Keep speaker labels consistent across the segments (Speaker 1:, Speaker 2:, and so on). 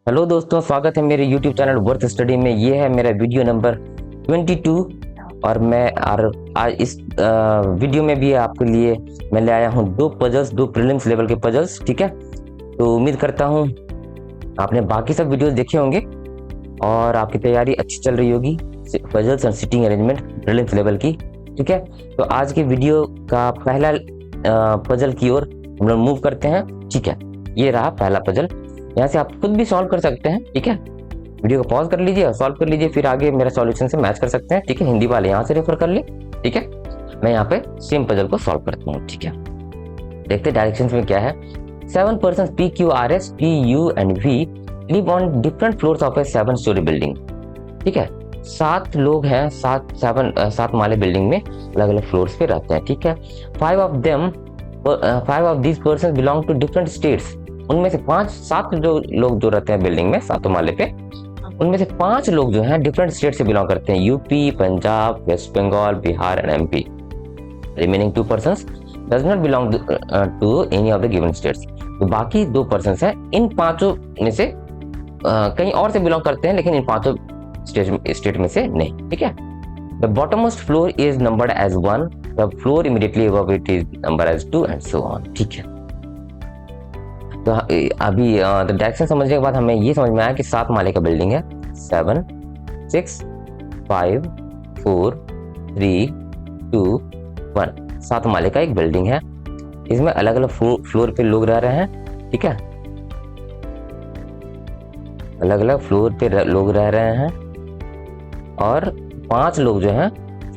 Speaker 1: Hello दोस्तों, स्वागत है मेरे YouTube चैनल वर्थ स्टडी में। ये है मेरा वीडियो नंबर 22 और आज इस वीडियो में भी आपके लिए मैं ले आया हूँ दो प्रीलिम्स लेवल के पजल्स। ठीक है, तो उम्मीद करता हूँ आपने बाकी सब वीडियोस देखे होंगे और आपकी तैयारी अच्छी चल रही होगी पजल्स और सिटिंग अरेंजमेंट प्रीलिम्स लेवल की। ठीक है, तो आज की वीडियो का पहला पजल की ओर हम लोग मूव करते हैं। ठीक है, ये रहा पहला पजल। यहाँ से आप खुद भी सॉल्व कर सकते हैं। ठीक है, वीडियो को पॉज कर लीजिए और सॉल्व कर लीजिए, फिर आगे मेरा सॉल्यूशन से मैच कर सकते हैं। ठीक है, हिंदी वाले यहाँ से रेफर कर ले। ठीक है, मैं यहाँ पे सेम पजल को सॉल्व करता हूँ। ठीक है, देखते डायरेक्शंस में क्या है। 7 persons P, Q, R, S, T, U and V live on different floors of a 7-story building। ठीक है, 7 लोग हैं, 7 माले बिल्डिंग में अलग अलग फ्लोर्स पे रहते हैं। ठीक है, 5 of these persons belong to different states। उनमें से 7 लोग जो रहते हैं बिल्डिंग में 7 माले पे, उनमें से 5 लोग जो हैं डिफरेंट स्टेट से बिलोंग करते हैं, UP, Punjab, West Bengal, Bihar and MP. Remaining 2 persons does not belong to any of the given states। तो बाकी 2 persons हैं, इन 5 में से कहीं और से बिलोंग करते हैं, लेकिन इन 5 स्टेट में से नहीं। ठीक है, the bottommost floor is numbered as 1, the floor immediately above it is numbered as 2 and so on। ठीक है, तो अभी डायरेक्शन समझने के बाद हमें ये समझ में आया कि 7 माले का बिल्डिंग है। 7 6 5 4 3 2 1 7 माले का एक बिल्डिंग है। इसमें अलग अलग फ्लोर पे लोग रह रहे हैं। ठीक है, अलग अलग फ्लोर पे लोग रह रहे हैं और 5 लोग जो हैं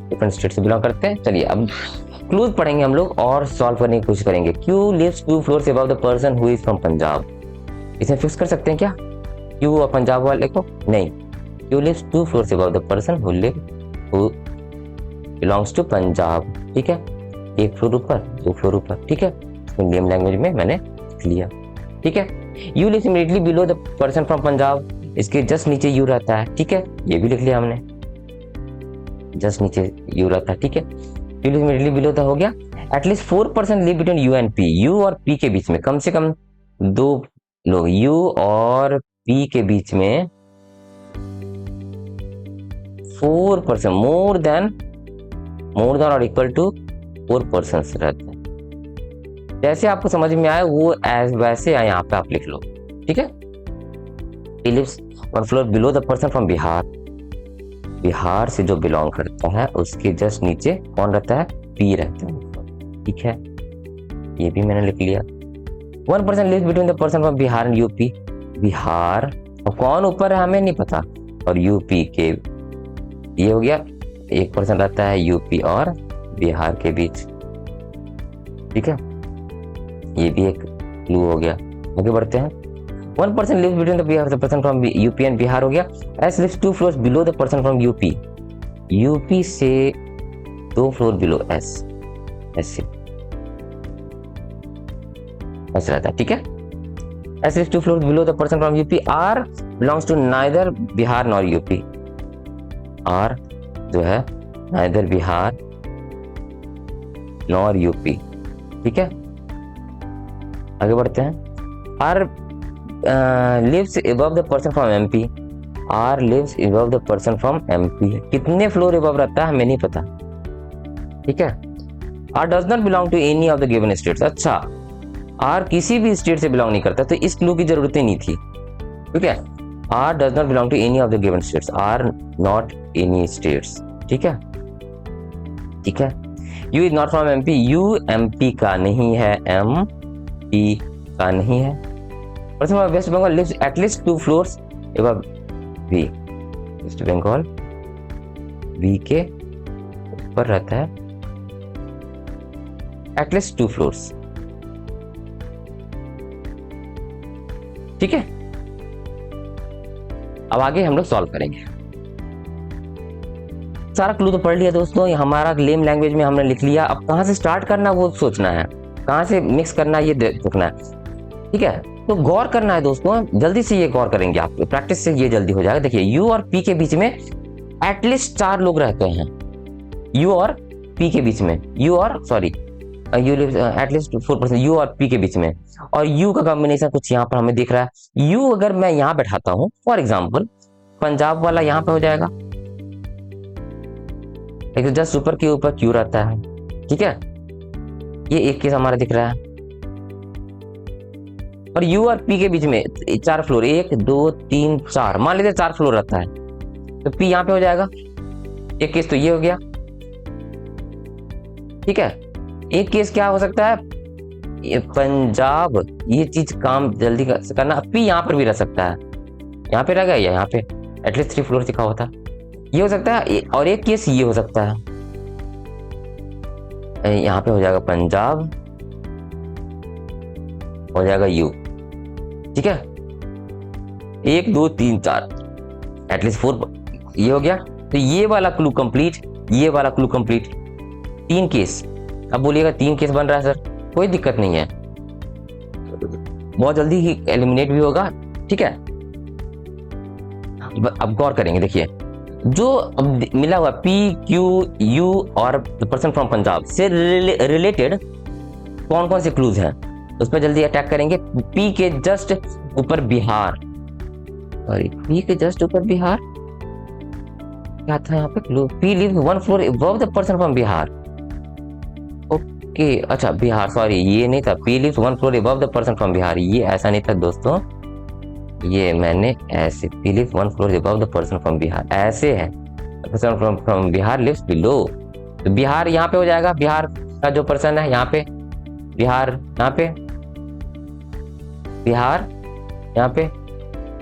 Speaker 1: डिफरेंट स्टेट से बिलोंग करते हैं। चलिए अब क्लूज पढ़ेंगे हम लोग और सॉल्व करने की कोशिश करेंगे। Q lives 2 floors above the person who is from Punjab. इसे फिक्स कर सकते हैं क्या Q और पंजाब वाले को? नहीं, Q lives 2 floors above the person who belongs to Punjab. ठीक है, 1 फ्लोर ऊपर 2 फ्लोर ऊपर। ठीक है, इंडियन लैंग्वेज में मैंने लिख लिया। ठीक है, U lives immediately below the person from Punjab. इसके जस्ट नीचे U रहता है। ठीक है, ये भी लिख लिया हमने, जस्ट नीचे U रहता है। ठीक है, इमीडिएटली बिलो तो हो गया। At least 4 persons live between U and P। U और P के बीच में कम से कम 2 लोग, U और P के बीच में 4 persons मोर देन और इक्वल टू 4 persons रहते हैं। जैसे आपको समझ में आए वो वैसे यहाँ पे आप लिख लो। ठीक है, He lives 1 floor below the person from Bihar. Bihar से जो बिलोंग करता है उसके जस्ट नीचे कौन रहता है? पी रहता है। ठीक है, ये भी मैंने लिख लिया। 1 person lives between the person from Bihar and UP. Bihar और कौन ऊपर है हमें नहीं पता, और यूपी के ये हो गया। 1 person रहता है यूपी और बिहार के बीच। ठीक है, ये भी एक क्लू हो गया। आगे बढ़ते हैं। 1 person lives between the person from UP and Bihar हो गया। S lives 2 floors below the person from UP। UP से 2 फ्लोर बिलो S, ऐसे रहता है। ठीक है, S lives 2 floors below the person from UP। R belongs to neither Bihar nor UP। R जो है neither बिहार nor UP। ठीक है, आगे बढ़ते हैं। R lives above the person from MP। R lives above the person from MP। कितने floor above रहता है हमें नहीं पता। ठीक है, R does not belong to any of the given states। अच्छा, R किसी भी स्टेट से बिलोंग नहीं करता, तो इस क्लू की जरूरत ही नहीं थी। ठीक है, R does not belong to any of the given states। R not any states। ठीक है, ठीक है। U is not from MP। U MP का नहीं है, MP का नहीं है। person from West Bengal lives at least 2 floors above V। West Bengal V के ऊपर रहता है at least 2 floors। ठीक है, अब आगे हम लोग सॉल्व करेंगे। सारा क्लू तो पढ़ लिया दोस्तों, हमारा लेम लैंग्वेज में हमने लिख लिया। अब कहां से स्टार्ट करना वो सोचना है, कहां से मिक्स करना ये देखना है। ठीक है, तो गौर करना है दोस्तों, जल्दी से ये गौर करेंगे आप, प्रैक्टिस से ये जल्दी हो जाएगा। देखिए, U और P के बीच में एटलीस्ट 4 लोग रहते हैं। U और P के बीच में, यू लिव्स एटलीस्ट 4%, यू और पी के बीच में, और यू का कॉम्बिनेशन कुछ यहाँ पर हमें दिख रहा है। यू अगर मैं यहाँ बैठाता हूँ फॉर एग्जाम्पल, पंजाब वाला यहाँ पे हो जाएगा, एक जस्ट ऊपर के ऊपर क्यू रहता है, ठीक है। ये एक केस हमारा दिख रहा है, और यू और पी के बीच में 4 फ्लोर, 1 2 3 4, मान लीजिए 4 फ्लोर रहता है, तो पी यहाँ पे हो जाएगा। एक केस तो ये हो गया, ठीक है। एक केस क्या हो सकता है, ये पंजाब, ये चीज काम जल्दी करना, पी यहाँ पर भी रह सकता है, यहाँ पे रह गया, यहाँ पे एटलीस्ट 3 फ्लोर लिखा होता, ये हो सकता है। और एक केस ये हो सकता है, यहाँ पे हो जाएगा पंजाब, हो जाएगा यू, ठीक है। 1 2 3 4 एटलीस्ट 4, ये हो गया। तो ये वाला क्लू कंप्लीट, ये वाला क्लू कंप्लीट, 3 केस। अब बोलिएगा 3 केस बन रहा है सर, कोई दिक्कत नहीं है, बहुत जल्दी ही एलिमिनेट भी होगा, ठीक है। अब गौर करेंगे, देखिए जो अब मिला हुआ पी क्यू यू और पर्सन फ्रॉम पंजाब से रिलेटेड कौन कौन से क्लूज हैं, उस पर जल्दी अटैक करेंगे। पी के जस्ट ऊपर बिहार, सॉरी पी के जस्ट ऊपर बिहार, क्या था यहाँ पे clue, P live 1 floor above the person from Bihar, okay अच्छा बिहार, सॉरी ये नहीं था, P live 1 floor above the person from Bihar, ये ऐसा नहीं था दोस्तों, ये मैंने ऐसे, P live 1 floor above the person from Bihar ऐसे है, person from Bihar lives below, तो बिहार यहाँ पे हो जाएगा, बिहार का जो पर्सन है यहाँ पे, बिहार यहाँ पे, बिहार यहाँ पे,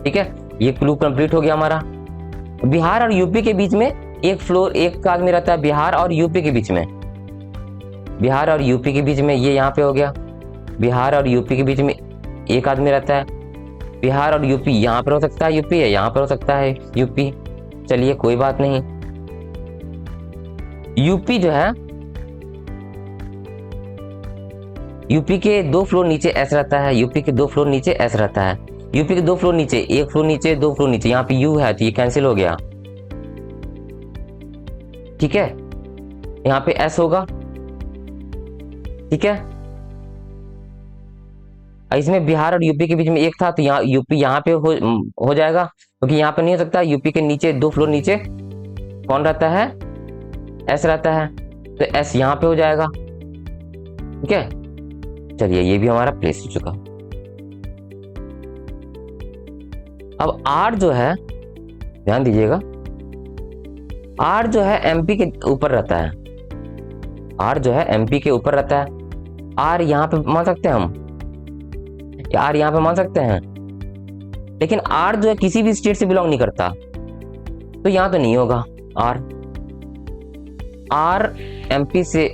Speaker 1: ठीक है। ये क्लू कंप्लीट हो गया हमारा। बिहार और यूपी के बीच में एक फ्लोर, एक आदमी रहता है बिहार और यूपी के बीच में, बिहार और यूपी के बीच में, ये यहाँ पे हो गया, बिहार और यूपी के बीच में एक आदमी रहता है, बिहार और यूपी, यहाँ पर हो सकता है यूपी है, यहाँ पर हो सकता है यूपी, चलिए कोई बात नहीं। यूपी जो है, यूपी के 2 फ्लोर नीचे एस रहता है, यूपी के 2 फ्लोर नीचे एस रहता है, यूपी के 2 फ्लोर नीचे, 1 फ्लोर नीचे 2 फ्लोर नीचे, यहाँ पे यू है तो ये कैंसिल हो गया, ठीक है। यहाँ पे एस होगा, ठीक है। इसमें बिहार और यूपी के बीच में एक था, तो यहाँ यूपी यहाँ पे हो जाएगा, क्योंकि यहाँ पे नहीं हो सकता, यूपी के नीचे 2 फ्लोर नीचे कौन रहता है, एस रहता है, तो एस यहाँ पे हो जाएगा, ठीक है। चलिए ये भी हमारा प्लेस हो चुका। अब आर जो है, ध्यान दीजिएगा, आर जो है एमपी के ऊपर रहता है, आर जो है एमपी के ऊपर रहता है, आर यहाँ पे मान सकते हैं हम, आर यहाँ पे मान सकते हैं, लेकिन आर जो है किसी भी स्टेट से बिलोंग नहीं करता, तो यहाँ तो नहीं होगा आर, आर एमपी से,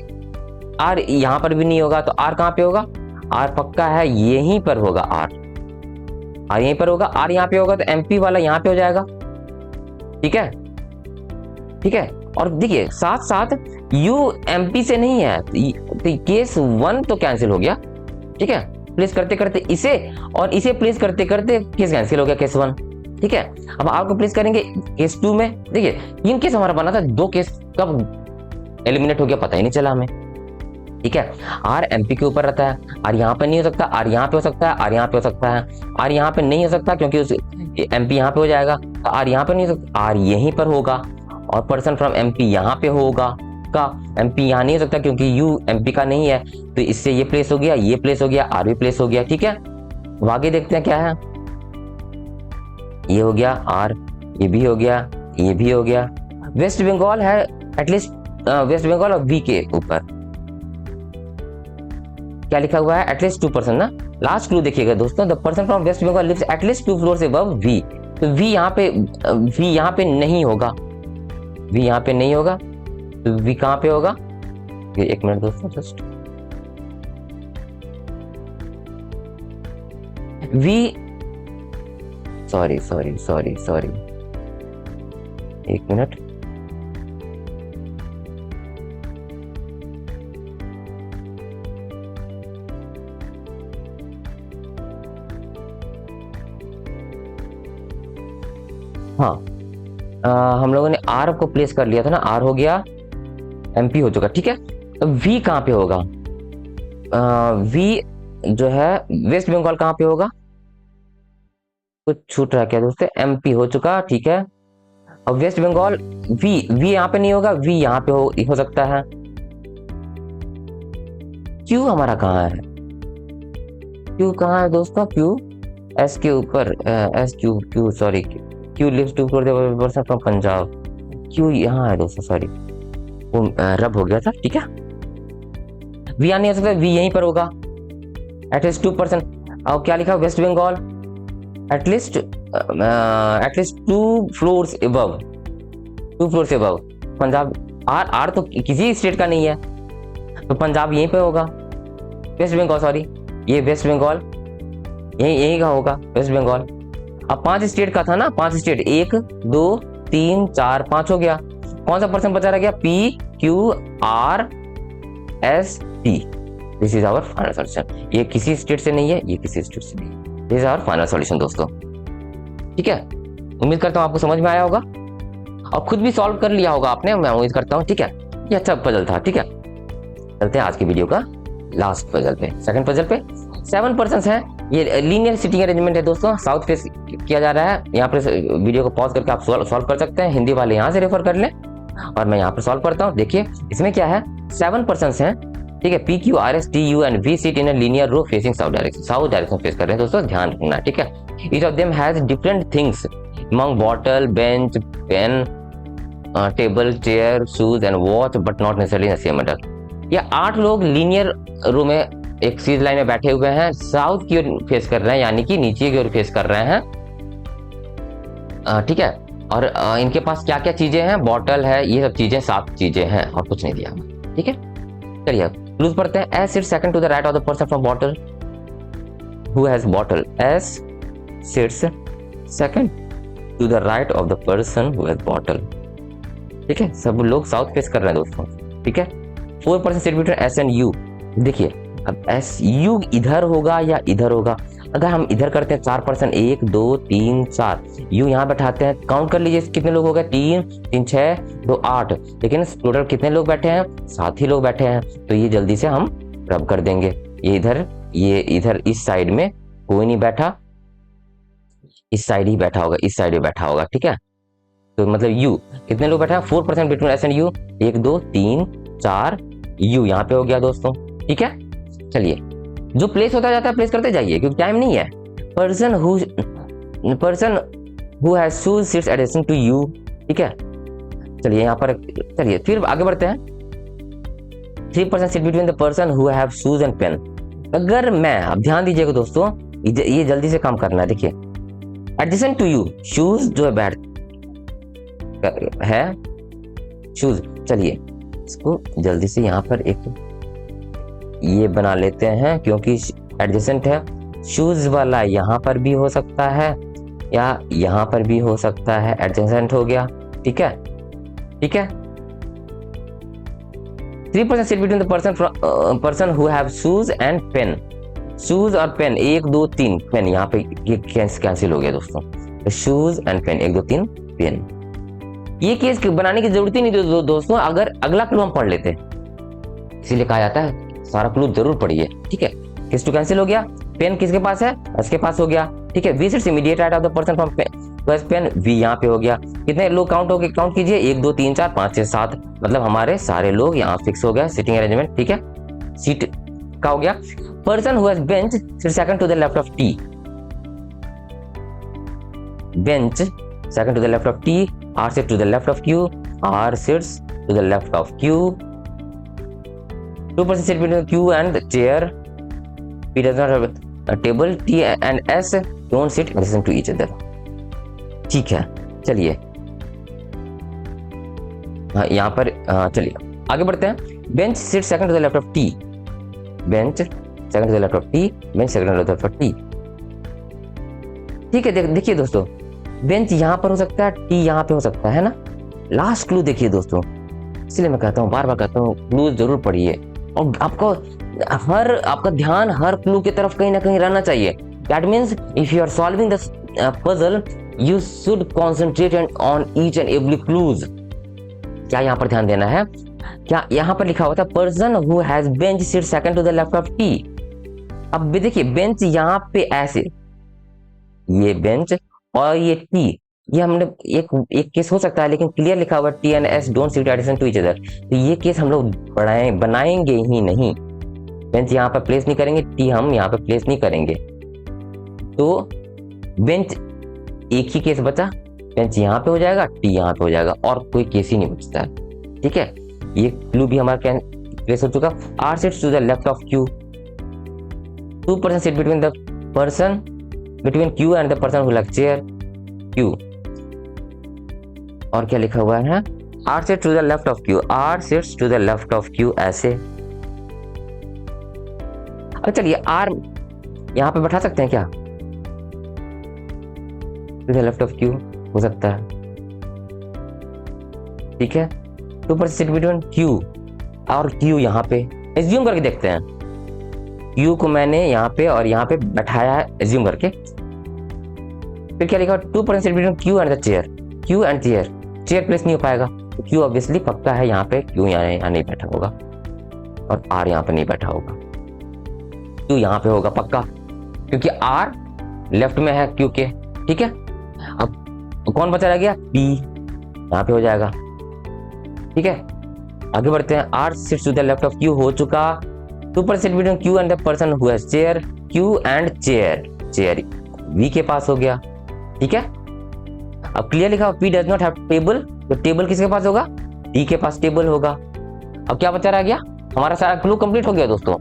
Speaker 1: आर यहाँ पर भी नहीं होगा, तो आर कहाँ पे होगा, आर पक्का है यहीं पर होगा, आर यहीं पर होगा, आर यहाँ पे होगा, तो एमपी वाला यहाँ पे हो जाएगा, ठीक है, ठीक है। और देखिए साथ साथ यू एमपी से नहीं है, तो केस 1 तो कैंसिल हो गया, ठीक है। प्लेस करते करते इसे और इसे प्लेस करते करते केस कैंसिल हो गया, केस 1, ठीक है। अब आपको प्लेस करेंगे केस 2 में, देखिए 3 केस हमारा बना था, 2 केस कब एलिमिनेट हो गया पता ही नहीं चला हमें, ठीक है। आर एमपी के ऊपर रहता है, आर यहाँ पे नहीं हो सकता, आर यहाँ पे हो सकता है, आर यहाँ पे हो सकता है, आर यहाँ पे नहीं हो सकता क्योंकि उस एमपी यहाँ पे हो जाएगा, तो आर यहाँ पे नहीं हो सकता, आर यहीं पर होगा, और पर्सन फ्रॉम एमपी यहाँ पे होगा का, एमपी यहाँ नहीं हो सकता क्योंकि यू एमपी का नहीं है, तो इससे ये प्लेस हो गया, ये प्लेस हो गया, आर भी प्लेस हो गया, ठीक है। अब आगे देखते हैं क्या है, ये हो गया आर, ये भी हो गया, ये भी हो गया। वेस्ट बंगाल है एटलीस्ट, वेस्ट बंगाल और वी के ऊपर क्या लिखा हुआ है, एटलीस्ट 2% ना। लास्ट क्लू देखिएगा दोस्तों, the person from West Bengal lives at least 2 floors above V, तो वी यहाँ पे नहीं होगा, वी यहाँ पे नहीं होगा, तो वी कहाँ पे होगा, एक मिनट दोस्तों, just V, sorry sorry sorry sorry, एक मिनट, हाँ हम लोगों ने आर को प्लेस कर लिया था ना, आर हो गया, एमपी हो चुका, ठीक है। अब वी कहाँ पे होगा, वी जो है वेस्ट बंगाल कहाँ पे होगा? कुछ छूट रहा है क्या दोस्तों? एमपी हो चुका, ठीक है। और वेस्ट बंगाल वी यहाँ पे नहीं होगा, वी यहाँ पे हो सकता है। क्यू हमारा कहाँ है? क्यू कहाँ है दोस्तों? क्यू एस के ऊपर, S Q sorry, Q lives to person from Punjab. Q यहाँ है दोस्तों, सॉरी वो रब हो गया था, ठीक है। वी यहाँ नहीं हो सकता, वी यहीं पर होगा। एटलीस्ट 2%। और क्या लिखा? West Bengal at least 2 floors above, 2 floors above. Punjab R तो किसी स्टेट का नहीं है, तो पंजाब यहीं पे होगा। वेस्ट बंगाल सॉरी, ये वेस्ट बंगाल यहीं का होगा, वेस्ट बंगाल। अब 5 स्टेट का था ना, 5 स्टेट, 1 2 3 4 5 हो गया। कौन सा पर्सन बचा रह गया? P Q R S T. This is our final solution. ये किसी स्टेट से नहीं है, ये किसी स्टेट से नहीं है। This is our final solution दोस्तों, ठीक है। उम्मीद करता हूँ आपको समझ में आया होगा और खुद भी सॉल्व कर लिया होगा आपने, मैं उम्मीद करता हूँ, ठीक है। ये अच्छा पजल था, ठीक है। चलते हैं आज की वीडियो का लास्ट पजल पे, सेकंड पजल पे। 7 पर्सन्स हैं, ये लीनियर सीटिंग अरेंजमेंट है दोस्तों, साउथ फेस किया जा रहा है। यहाँ पर वीडियो को पॉज करके आप सॉल्व कर सकते हैं, हिंदी वाले यहाँ से रेफर कर लें और मैं यहाँ पर सॉल्व करता हूँ। देखिए इसमें क्या है, 7 पर्सन्स हैं, ठीक है। P Q R S T U and V sit in a linear row facing south direction face कर रहे हैं दोस्तों, ध्यान रखना, ठीक है। Each of them has different things among bottle, bench, pen, table, chair, shoes and watch, but not necessarily in same metal. ये 8 लोग लीनियर रो में एक सीध लाइन में बैठे हुए हैं, साउथ की ओर फेस कर रहे हैं, यानी कि नीचे की ओर फेस कर रहे हैं, ठीक है। और इनके पास क्या क्या चीजें हैं? बॉटल है, ये सब चीजें 7 चीजें हैं और कुछ नहीं दिया, ठीक है। चलिए क्लूज पढ़ते हैं। S sits second to the right of the person from bottle who has bottle. S sits second to the right of the person who has bottle, ठीक है। सब लोग साउथ फेस कर रहे हैं दोस्तों, ठीक है। 4 person sit between S and you. देखिए अब एस यू इधर होगा या इधर होगा? अगर हम इधर करते हैं 4 पर्सन, 1 2 3 4, यू यहाँ बैठाते हैं, काउंट कर लीजिए कितने लोग हो गए, 3 3 6 2 8, लेकिन टोटल कितने लोग बैठे हैं? 7 ही लोग बैठे हैं, तो ये जल्दी से हम रब कर देंगे। ये इधर इस साइड में कोई नहीं बैठा, इस साइड ही बैठा होगा, इस साइड में बैठा होगा, ठीक है। तो मतलब यू कितने लोग बैठा है? 4 person between S and you, 1 2 3 4, you यहाँ पे हो गया दोस्तों, ठीक है। चलिए जो प्लेस होता जाता है प्लेस करते जाइए क्योंकि टाइम नहीं है। Person who has shoes sits adjacent to U, ठीक है। चलिए यहाँ पर, चलिए फिर आगे बढ़ते हैं। 3 person sit between the person who have shoes and pen. अगर मैं, अब ध्यान दीजिएगा दोस्तों, ये जल्दी से काम करना है। देखिए एडजेसेंट टू यू, शूज जो है बैठ है, शूज। चलिए इसको जल्दी से यहाँ पर एक ये बना लेते हैं क्योंकि एडजेसेंट है। शूज वाला यहाँ पर भी हो सकता है या यहाँ पर भी हो सकता है, एडजेसेंट हो गया, ठीक है, ठीक है। 3 person sit between the person who have shoes and pen. Shoes और पेन, 1 2 3 पेन, यहाँ पे ये कैंसिल हो गया दोस्तों। तो शूज एंड पेन, 1 2 3 पेन। ये केस बनाने की जरूरत ही नहीं दोस्तों, अगर अगला क्लू हम पढ़ लेते, इसीलिए कहा जाता है सारा क्लू जरूर पढ़िए, ठीक है। किस टू कैंसिल हो गया, पेन किसके पास है? इसके पास हो गया, ठीक है। V sits immediate right of the person from pen, V यहाँ पे हो गया। कितने लोग काउंट हो गए? काउंट कीजिए, 1 2 3 4 5 6 7, मतलब हमारे सारे लोग यहाँ फिक्स हो गया, सिटिंग अरेंजमेंट, ठीक है। सीट का हो गया। Person who has bench sits second to the left of T. Bench second to the left of T, R sits to the left of Q, R sits to the left of Q. 2 person sit between Q and the chair. P does not have a table. T and S don't sit adjacent to each other. ठीक है, चलिए हाँ यहाँ पर चलिए आगे बढ़ते हैं। Bench sit second to the left of T. Bench second to the left of T, bench second to the left of T, ठीक है। देखिए दोस्तों, बेंच यहाँ पर हो सकता है, टी यहाँ पे हो सकता है ना। लास्ट क्लू देखिए दोस्तों, इसलिए मैं कहता हूँ, बार बार कहता हूँ, क्लू जरूर पढ़िए और आपका ध्यान हर क्लू की तरफ कहीं ना कहीं रहना चाहिए। That means if you are solving the puzzle you should concentrate on each and every clues. क्या यहाँ पर ध्यान देना है? क्या यहाँ पर लिखा हुआ था person who has bench sit second to the left of T. अब भी देखिए बेंच यहाँ पे ऐसे, ये बेंच और ये टी, ये हमने एक केस हो सकता है, लेकिन क्लियर लिखा हुआ T and S don't sit addition to each other, तो ये केस हम लोग बनाएंगे ही नहीं। बेंच यहाँ पर प्लेस नहीं करेंगे, टी हम यहाँ पर प्लेस नहीं करेंगे, तो बेंच एक ही केस बचा, बेंच यहाँ पे हो जाएगा, टी यहाँ पे हो जाएगा, और कोई केस ही नहीं बचता है। ठीक है, ये क्लू भी हमारा प्लेस हो चुका। R sits to the left of Q, 2% sit between the person between Q and the person who like chair Q. और क्या लिखा हुआ है, R sits to the left of Q, R sits to the left of Q ऐसे। अब चलिए are यहाँ पे बैठा सकते हैं क्या, to the left of Q हो सकता है। ठीक है, 2% सिट बिटवीन क्यू और क्यू यहाँ पे एज्यूम करके देखते हैं, क्यू को मैंने यहाँ पे और यहाँ पे बैठाया है एज्यूम करके। फिर क्या लिखा, 2% sit between Q and the chair, Q and chair, chair place नहीं हो पाएगा, क्यू ऑब्वियसली पक्का है यहाँ पे, क्यू यहाँ नहीं बैठा होगा और आर यहाँ पे नहीं बैठा होगा, क्यू यहाँ पे होगा पक्का, क्योंकि आर लेफ्ट में है क्यू के। ठीक है, अब कौन बचा रह गया, पी यहाँ पे हो जाएगा। ठीक है, आगे बढ़ते हैं। R sits to the left of Q हो चुका, 2% sit between Q and the person who has chair, Q and chair, chair V के पास हो गया। ठीक है, अब क्लियर लिखा, P does not have table, तो टेबल किसके पास होगा, टी के पास टेबल होगा। अब क्या बचा रह गया, हमारा सारा क्लू कंप्लीट हो गया दोस्तों।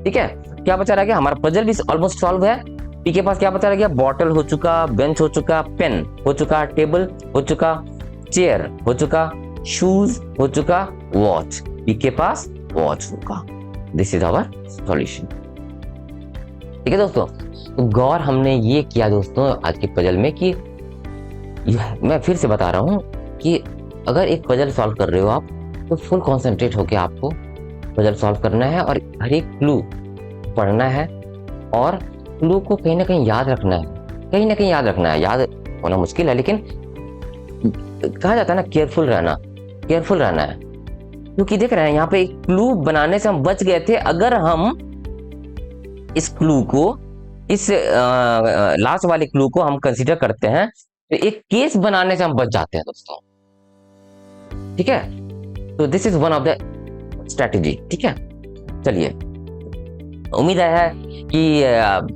Speaker 1: ठीक है, क्या बचा रह गया, हमारा पजल भी ऑलमोस्ट सॉल्व है। पी के पास क्या बचा रह गया, बॉटल हो चुका, बेंच हो चुका, पेन हो चुका, टेबल हो चुका, चेयर हो चुका, शूज हो चुका, वॉच, पी के पास वॉच होगा। This is our solution. ठीक है दोस्तों, तो गौर हमने ये किया दोस्तों आज के पजल में कि मैं फिर से बता रहा हूं कि अगर एक पजल सॉल्व कर रहे हो आप, तो फुल कॉन्सेंट्रेट होकर आपको पजल सॉल्व करना है और हर एक क्लू पढ़ना है और क्लू को कहीं ना कहीं याद रखना है, कहीं ना कहीं याद रखना है। याद होना मुश्किल है, लेकिन कहा जाता है ना केयरफुल रहना, केयरफुल रहना है, क्योंकि देख रहे हैं यहाँ पे एक क्लू बनाने से हम बच गए थे। अगर हम इस क्लू को, इस लास्ट वाले क्लू को हम कंसीडर करते हैं, तो एक केस बनाने से हम बच जाते हैं दोस्तों। ठीक है, तो this is one of the strategy. ठीक है, चलिए, उम्मीद है कि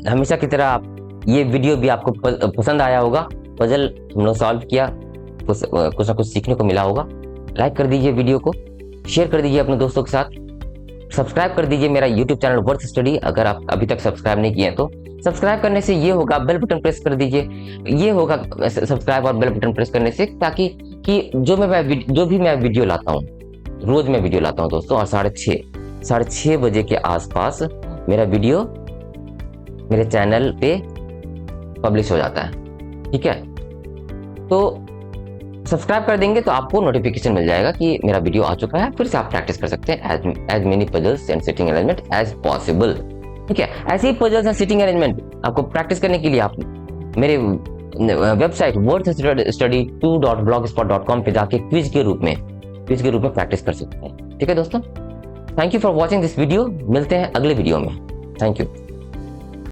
Speaker 1: हमेशा की तरह ये वीडियो भी आपको पसंद आया होगा। पजल हम लोग सॉल्व किया, कुछ ना कुछ सीखने को मिला होगा। लाइक कर दीजिए वीडियो को, शेयर कर दीजिए अपने दोस्तों के साथ, सब्सक्राइब कर दीजिए मेरा यूट्यूब चैनल वर्थ स्टडी। अगर आप अभी तक सब्सक्राइब नहीं किए हैं तो सब्सक्राइब करने से ये होगा, बेल बटन प्रेस कर दीजिए, ये होगा सब्सक्राइब और बेल बटन प्रेस करने से, ताकि कि जो भी मैं वीडियो लाता हूँ, रोज मैं वीडियो लाता हूँ दोस्तों, और 6:30 बजे के आसपास मेरा वीडियो मेरे चैनल पे पब्लिश हो जाता है। ठीक है, तो सब्सक्राइब कर देंगे तो आपको नोटिफिकेशन मिल जाएगा कि मेरा वीडियो आ चुका है। फिर से आप प्रैक्टिस कर सकते हैं as many puzzles and sitting arrangement as possible. ठीक है, ऐसे ही पजल्स एंड सिटिंग अरेंजमेंट आपको प्रैक्टिस करने के लिए आप मेरे वेबसाइट worthstudy2.blogspot.com पे जाके क्विज के रूप में प्रैक्टिस कर सकते हैं। ठीक है दोस्तों, thank you for watching this video. मिलते हैं अगले वीडियो में। Thank you.